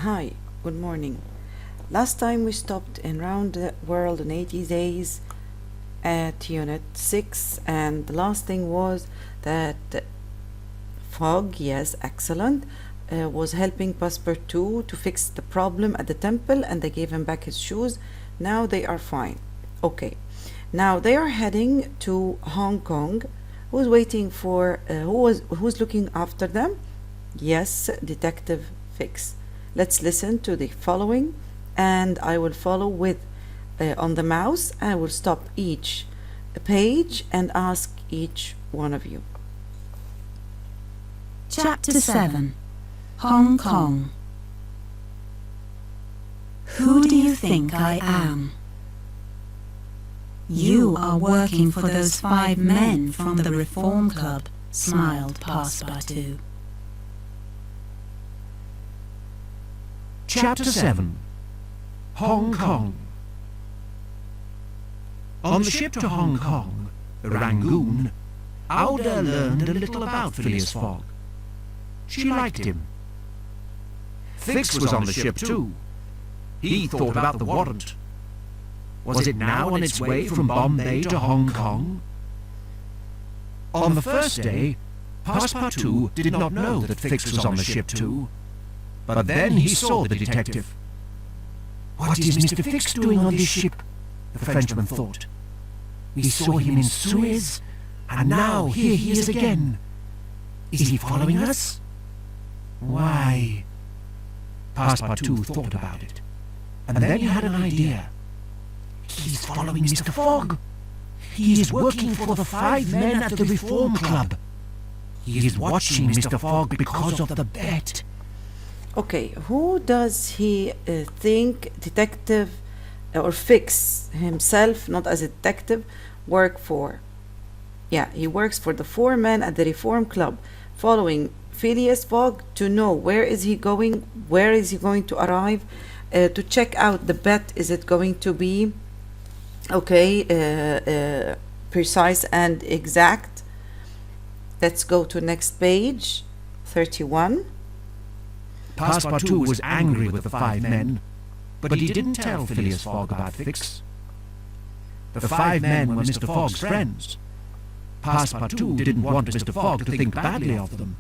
Hi, good morning. Last time we stopped in Round the World in 80 Days at Unit 6, and the last thing was that Fog, yes, excellent, was helping Passepartout to fix the problem at the temple, and they gave him back his shoes. Now they are fine. Okay, now they are heading to Hong Kong. Who's waiting for, who's looking after them? Yes, Detective Fix. Let's listen to the following, and I will follow with on the mouse. I will stop each page and ask each one of you. Chapter 7 Hong Kong. Who do you think I am? You are working for those 5 men from the Reform Club, smiled Passepartout. Chapter 7 Hong Kong. On the ship to Hong Kong, the Rangoon, Auda learned a little about Phileas Fogg. She liked him. Fix was on the ship too. He thought about the warrant. Was it now on its way from Bombay to Hong Kong? On the first day, Passepartout did not know that Fix was on the ship too. But then he saw the detective. What is Mr. Fix doing on this ship? The Frenchman thought. We saw him in Suez, and now here he is again. Is he following us? Why? Passepartout thought about it, and then he had an idea. He's following Mr. Fogg. He is working for the 5 men at the Reform Club. He is watching Mr. Fogg because of the bet. Okay, who does he think Detective or Fix himself, not as a detective, work for? Yeah, he works for the 4 men at the Reform Club, following Phileas Fogg to know where is he going, where is he going to arrive, to check out the bet. Is it going to be precise and exact? Let's go to next page, 31. Passepartout was angry with the 5 men, but he didn't tell Phileas Fogg about Fix. The 5 men were Mr. Fogg's friends. Passepartout didn't want Mr. Fogg to think badly of them.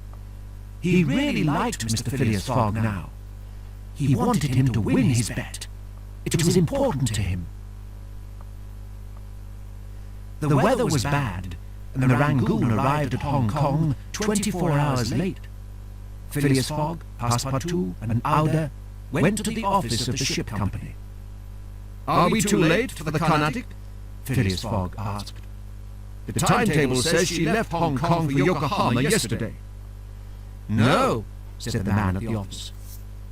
He really liked Mr. Phileas Fogg now. He wanted him to win his bet. It was important to him. The weather was bad, and the Rangoon arrived at Hong Kong 24 hours late. Phileas Fogg, Passepartout, and Auda went to the office of the ship company. Are we too late for the Carnatic? Phileas Fogg asked. The timetable says she left Hong Kong for Yokohama yesterday. No, said the man at the office.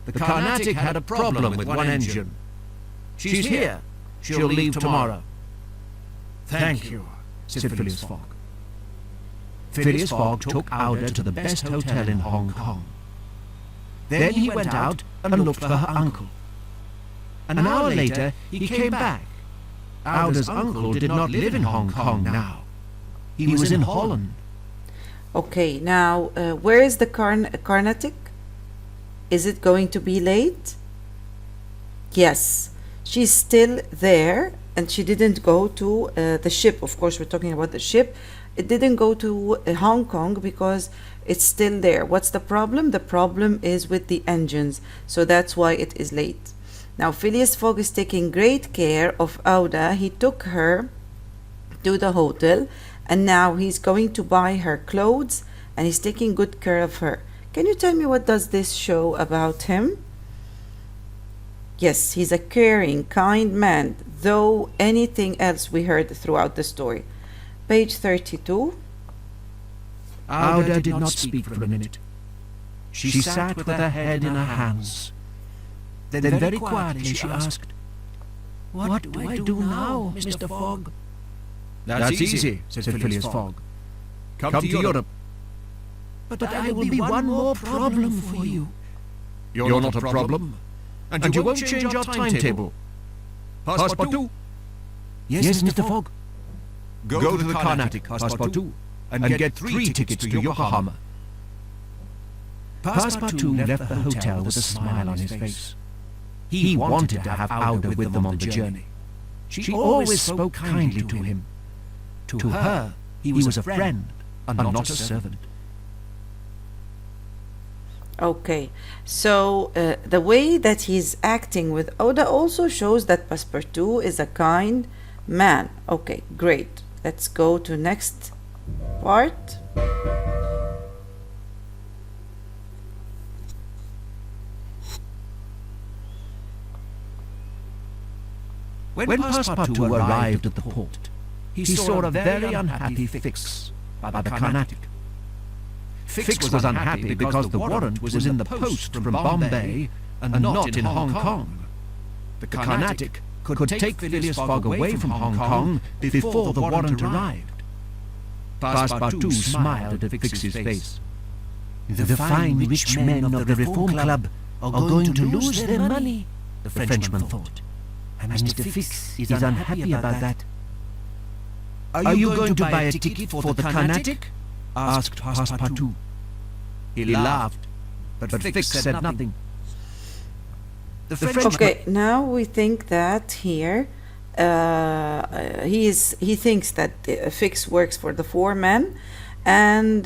The Carnatic had a problem with one engine. She's here. She'll leave tomorrow. Thank you, said Phileas Fogg. Phileas Fogg took Auda to the best hotel in Hong Kong. Then he went out and looked for her uncle. An hour later, he came back. Auda's uncle did not live in Hong Kong now. He was in Holland. Okay, now where is the Carnatic? Is it going to be late? Yes, she's still there, and she didn't go to the ship. Of course, we're talking about the ship. It didn't go to Hong Kong because it's still there. What's the problem? The problem is with the engines, so that's why it is late. Now, Phileas Fogg is taking great care of Auda. He took her to the hotel, and now he's going to buy her clothes, and he's taking good care of her. Can you tell me what does this show about him? Yes, he's a caring, kind man, though anything else we heard throughout the story. Page 32. Auda did not speak for a minute. She sat with her head in her hands. Then very quietly she asked, "What do I do now, Mr. Fogg?" That's easy, said Phileas Fogg. Come to Europe. But I will be one more problem for you. You're not a problem, and you won't change our timetable. Passepartout, Yes, Mr. Fogg. go to the Carnatic, Passepartout, and get 3 tickets to Yokohama. Passepartout left the hotel with a smile on his face. He wanted to have Auda with them on the journey. She always spoke kindly to him. To her, he was a friend and not a servant. Okay, so the way that he's acting with Oda also shows that Passepartout is a kind man. Okay, great. Let's go to next part. When Passepartout arrived at the port, he saw a very unhappy Fix by the Carnatic. Fix was unhappy because the warrant was in the post from Bombay and not in Hong Kong. The Carnatic could take Phileas Fogg away from Hong Kong before the warrant arrived. Passepartout smiled at Fix's face. The fine rich men of the Reform Club are going to lose their money, the Frenchman thought. And Mr. Fix is unhappy about that. Are you going to buy a ticket for the Carnatic? Asked Passepartout. He laughed, but Fix said nothing. The Frenchman... Okay, now we think that here he thinks that Fix works for the four men, and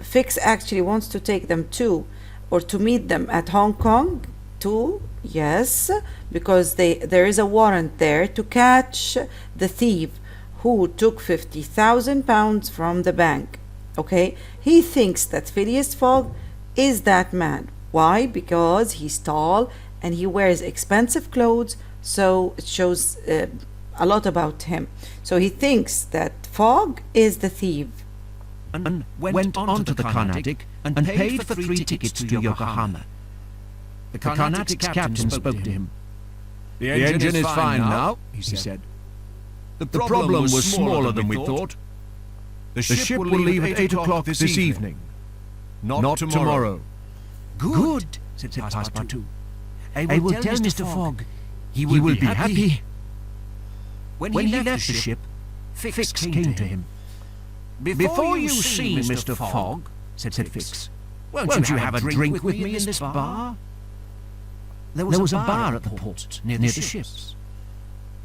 Fix actually wants to take them to, or to meet them at Hong Kong too. Yes, because there is a warrant there to catch the thief who took £50,000 from the bank. Okay, he thinks that Phileas Fogg is that man. Why? Because he's tall and he wears expensive clothes, so it shows a lot about him. So he thinks that Fogg is the thief. And went on to the Carnatic and paid for 3 tickets to Yokohama. The Carnatic's captain spoke to him. The engine is fine now, he said. The problem was smaller than we thought. The ship will leave at 8 o'clock this evening. Not tomorrow. Good, said Passepartout. I will tell Mr. Fogg. He will be happy. When he left the ship, Fix came to him. Before you see Mr. Fogg, said Fix, won't you have a drink with me in this bar? There was a bar at the port near the ships.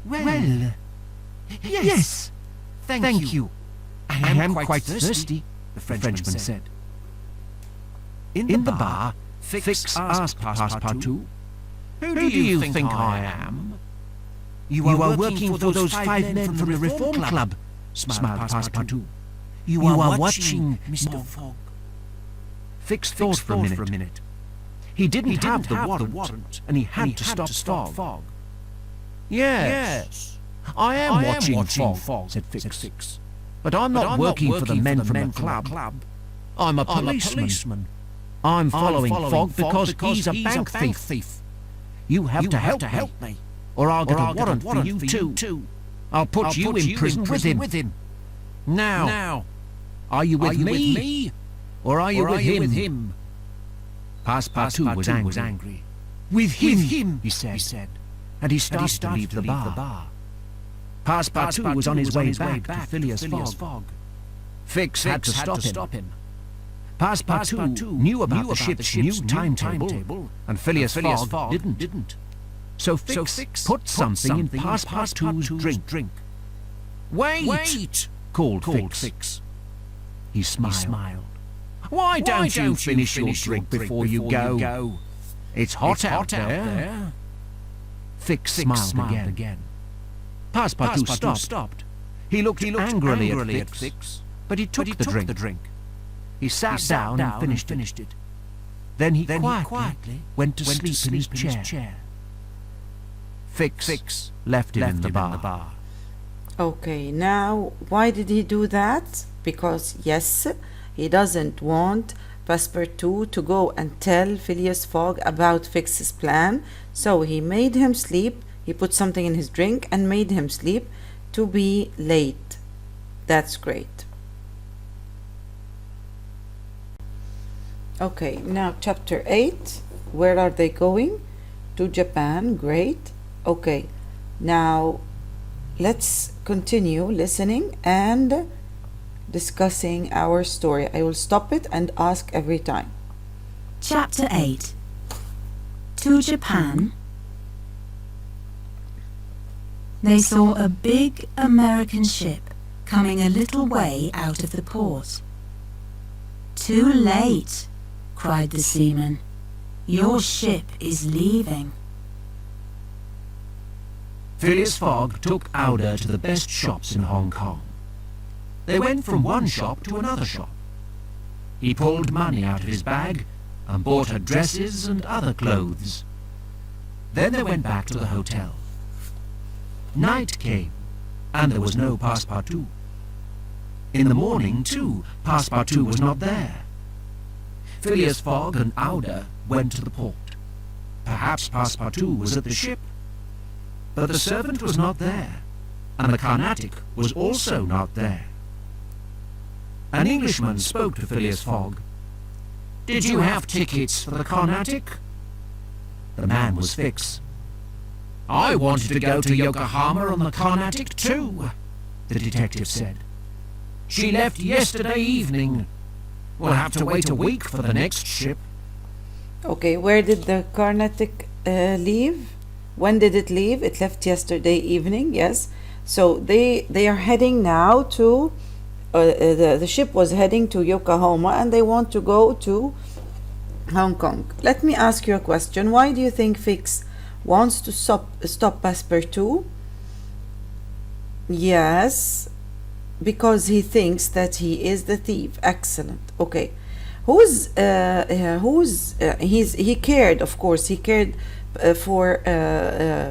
Well, yes, thank you. I am quite thirsty, the Frenchman said. In the bar, Fix asked Passepartout, Who do you think I am? You are working for those 5 men from the Reform Club, smiled Passepartout. You are watching Mr. Fogg. Fix thought for a minute. He didn't have the warrant, and he had to stop Fogg. Yes, I am watching Fogg, said Fix. But I'm not working for the men from the club. I'm a policeman. I'm following Fogg because he's a bank thief. You have to help me, or I'll get a warrant for you too. I'll put you in prison with him. Now, are you with me, or are you with him? Passepartout was angry. With him, he said, and he started to leave the bar. Passepartout was on his way back to Phileas Fogg. Fix had to stop him. Passepartout knew about the ship's new timetable, and Phileas Fogg didn't. So Fix put something in Passepartout's drink. Wait! called Fix. He smiled. Why don't you finish your drink before you go? It's hot out there. Fix smiled again. Passepartout stopped. He looked angrily at Fix, but he took the drink. He sat down and finished it. Then he quietly went to sleep in his chair. Fix left him in the bar. Okay, now why did he do that? Because yes, he doesn't want Passepartout to go and tell Phileas Fogg about Fix's plan, so he made him sleep. He put something in his drink and made him sleep to be late. That's great. Okay, now chapter 8. Where are they going? To Japan. Great. Okay, now let's continue listening and discussing our story. I will stop it and ask every time. Chapter 8. To Japan. They saw a big American ship coming a little way out of the port. "Too late," cried the seaman. "Your ship is leaving." Phileas Fogg took Aouda to the best shops in Hong Kong. They went from one shop to another shop. He pulled money out of his bag and bought her dresses and other clothes. Then they went back to the hotel. Night came, and there was no Passepartout. In the morning, too, Passepartout was not there. Phileas Fogg and Aouda went to the port. Perhaps Passepartout was at the ship. But the servant was not there, and the Carnatic was also not there. An Englishman spoke to Phileas Fogg. "Did you have tickets for the Carnatic?" The man was Fix. "I wanted to go to Yokohama on the Carnatic too," the detective said. "She left yesterday evening. We'll have to wait a week for the next ship." Okay, where did the Carnatic leave? When did it leave? It left yesterday evening, yes. So they are heading now to, the ship was heading to Yokohama and they want to go to Hong Kong. Let me ask you a question. Why do you think Fix wants to stop Passepartout? Yes, because he thinks that he is the thief. Excellent. Okay. He cared, of course, he cared for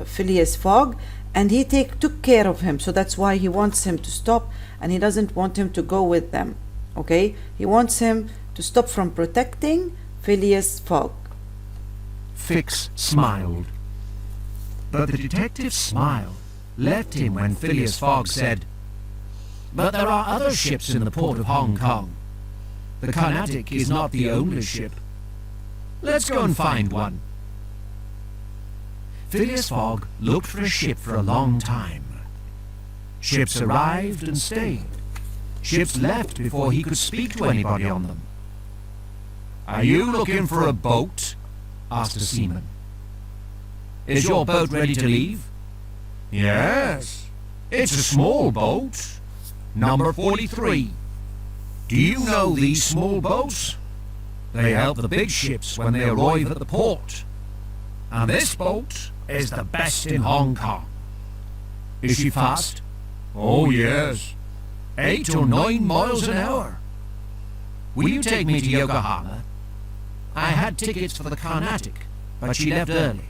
Phileas Fogg, and he took care of him, so that's why he wants him to stop, and he doesn't want him to go with them. Okay, he wants him to stop from protecting Phileas Fogg. Fix smiled. But the detective's smile left him when Phileas Fogg said, "But there are other ships in the port of Hong Kong. The Carnatic is not the only ship. Let's go and find one." Phileas Fogg looked for a ship for a long time. Ships arrived and stayed. Ships left before he could speak to anybody on them. "Are you looking for a boat?" asked a seaman. "Is your boat ready to leave?" "Yes. It's a small boat. Number 43. Do you know these small boats? They help the big ships when they arrive at the port. And this boat is the best in Hong Kong." "Is she fast?" "Oh, yes. 8 or 9 miles an hour." "Will you take me to Yokohama? I had tickets for the Carnatic, but she left early.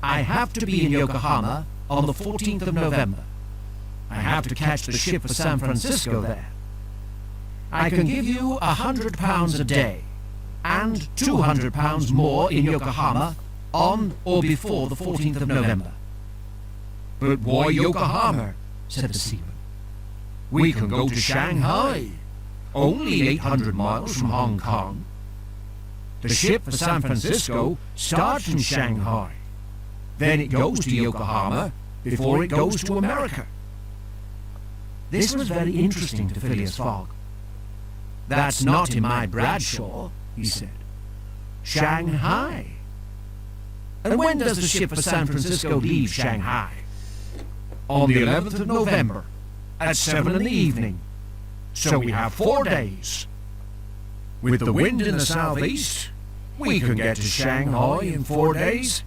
I have to be in Yokohama on the 14th of November. I have to catch the ship for San Francisco there. I can give you £100 a day, and £200 more in Yokohama on or before the 14th of November." "But why Yokohama?" said the seaman. "We can go to Shanghai, only 800 miles from Hong Kong. The ship for San Francisco starts in Shanghai. Then it goes to Yokohama before it goes to America." This was very interesting to Phileas Fogg. "That's not in my Bradshaw," he said. "Shanghai. And when does the ship for San Francisco leave Shanghai?" "On the 11th of November, at 7 in the evening. So we have 4 days. With the wind in the southeast, we can get to Shanghai in 4 days."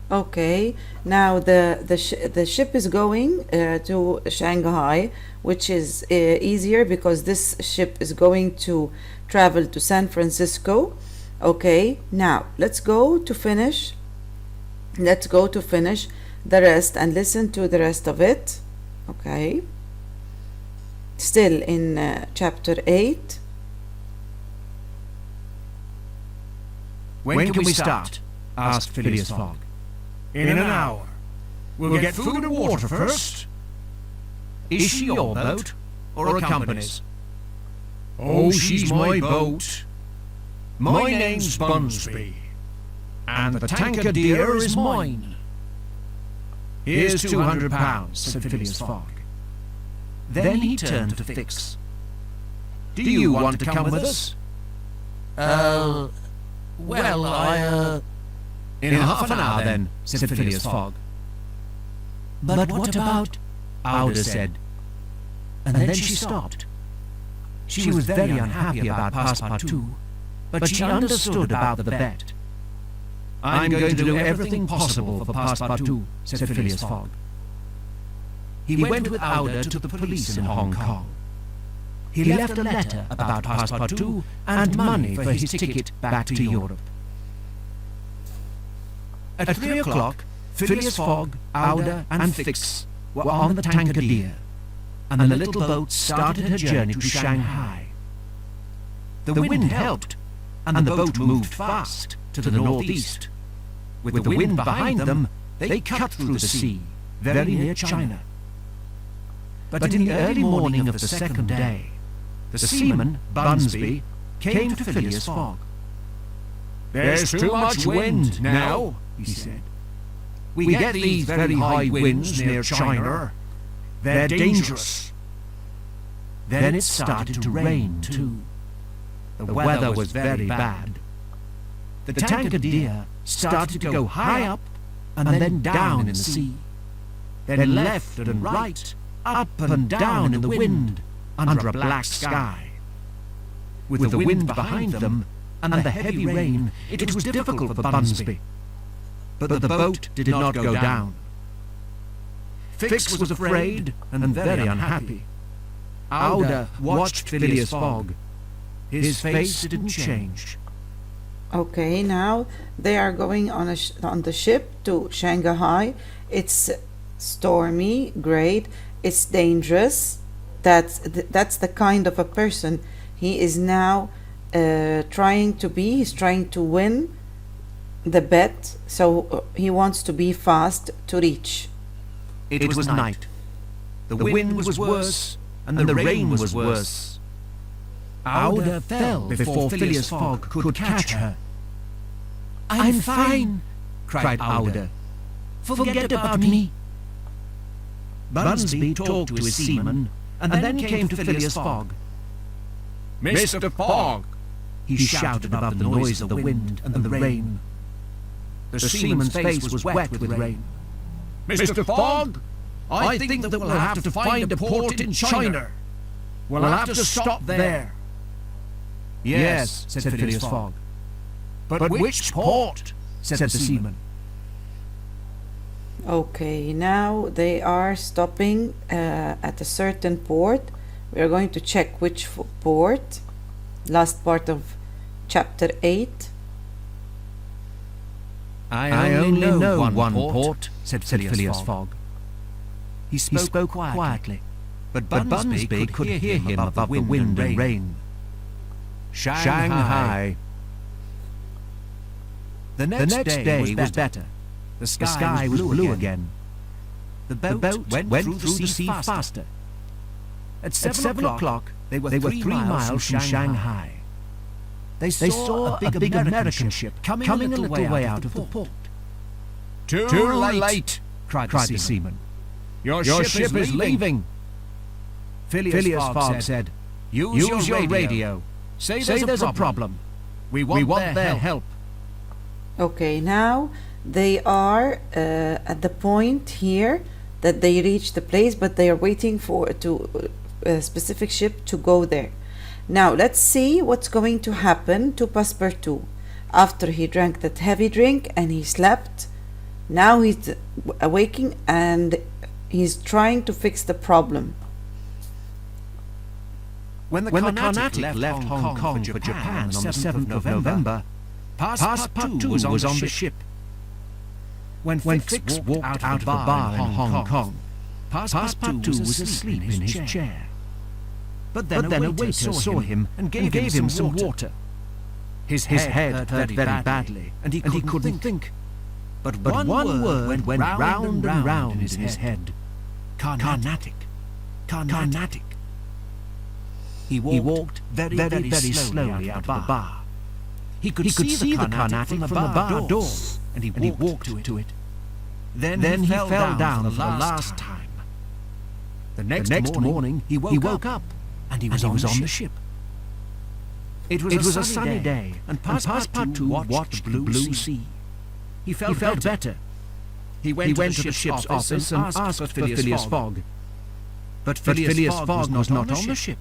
Okay, now the ship is going to Shanghai, which is easier because this ship is going to travel to San Francisco. Okay, now let's go to finish the rest and listen to the rest of it. Okay, still in chapter 8. "When can we start?" asked Phileas Fogg. "In an hour. We'll get food and water first." "Is she your boat, or a company's?" "Oh, she's my boat. My name's Bunsby, and the tanker dear is mine." "Here's £200, said Phileas Fogg. Then he turned to Fix. "Do you want to come with us?" Well, In half an hour, then, said Phileas Fogg. But what about... Auda said. And then she stopped. She was very unhappy about Passepartout, but she understood about the bet. I'm going to do everything possible for Passepartout, said Phileas Fogg. He went with Auda to the police in Hong Kong. He left a letter about Passepartout and money for his ticket back to Europe. At 3 o'clock, Phileas Fogg, Auda, and Fix were on the Tankadere, and the little boat started her journey to Shanghai. The wind helped, and the boat moved fast to the northeast. With the wind behind them, they cut through the sea, very near China. But in the early morning of the second day, the seaman, Bunsby, came to Phileas Fogg. "There's too much wind now," he said. "We get these very high winds near China. They're dangerous." Then it started to rain, too. The weather was very bad. The Tankadere started to go high up and then down in the sea, then left and right, up and down in the wind, under a black sky. With the wind behind them and the heavy rain, it was difficult for Bunsby. But the boat did not go down. Fix was afraid and very unhappy. Auda watched Phileas Fogg. His face didn't change. Okay, now they are going on on the ship to Shanghai. It's stormy, great. It's dangerous. That's the kind of a person he is now trying to be. He's trying to win the bet, so he wants to be fast to reach. It was night. The wind was worse, and the rain was worse. Auda fell before Phileas Fogg could catch her. I'm fine, cried Auda. Forget about me. Bunsby talked to his seaman, and then came to Phileas Fogg. "Mr. Fogg," he shouted above the noise of the wind and the rain. The seaman's face was wet with rain. "Mr. Fogg, I think that we'll have to find a port in China. We'll have to stop there." "Yes," said Phileas Fogg. "But which port?" said the seaman. Okay, now they are stopping at a certain port. We are going to check which port. Last part of chapter 8. I only know one port, said Phileas Fogg. He spoke quietly, but Bunsby could hear him above the wind and rain. Shanghai. The next day was better. The sky was blue again. The boat went through the sea faster. At 7 o'clock, they were 3 miles from Shanghai. They saw a big American ship coming a little way out of the port. Too late, cried the seaman. Your ship is leaving. Phileas Fogg said, Use your radio. Say there's a problem. We want their help. Okay, now they are at the point here that they reach the place, but they are waiting for a specific ship to go there. Now let's see what's going to happen to Passepartout after he drank that heavy drink and he slept. Now he's awaking and he's trying to fix the problem. When the Carnatic left Hong Kong for Japan on the 7th of November, Passepartout was on the ship. When Fix walked out of the bar in Hong Kong, Passepartout was asleep in his chair. But then a waiter saw him and gave him some water. His head hurt very badly, and he couldn't think. But one word went round and round in his head. Carnatic. Carnatic. He walked very slowly out of the bar. He could see the Carnatic from the bar door, and he walked to it. Then he fell down for the last time. The next morning he woke up, and he was on the ship. It was a sunny day, and Passepartout watched the blue sea. He felt better. He went to the ship's office and asked for Phileas Fogg. But Phileas Fogg was not on the ship.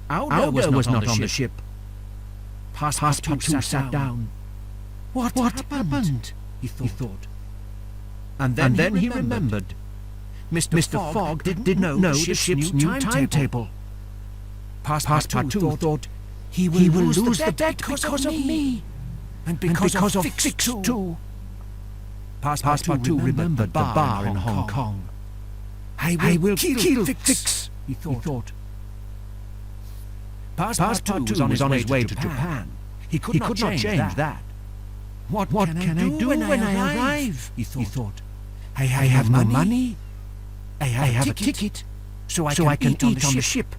Aouda was not on the ship. Passepartout sat down. What happened? He thought. And then he remembered. Mr. Fogg didn't know the ship's new timetable. Passepartout thought, he will lose the bet because of me. And because of Fix too. Passepartout remembered the bar in Hong Kong. I will kill Fix, he thought. Passepartout was on his way to Japan. He could not change that. What can I do when I arrive? He thought. I have no money. I have a ticket, so I can eat on the ship.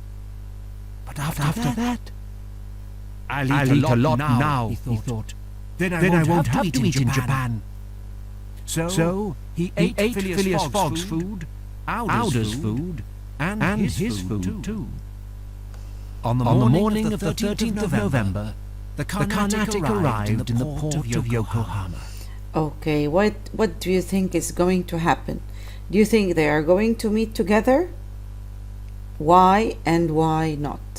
But after that, I'll eat a lot now, he thought. Then I won't have to eat in Japan. So he ate Phileas Fogg's food, Aouda's food, and his food too. On the morning of the 13th of November, the Carnatic arrived in the port of Yokohama. Okay, what do you think is going to happen? Do you think they are going to meet together? Why and why not?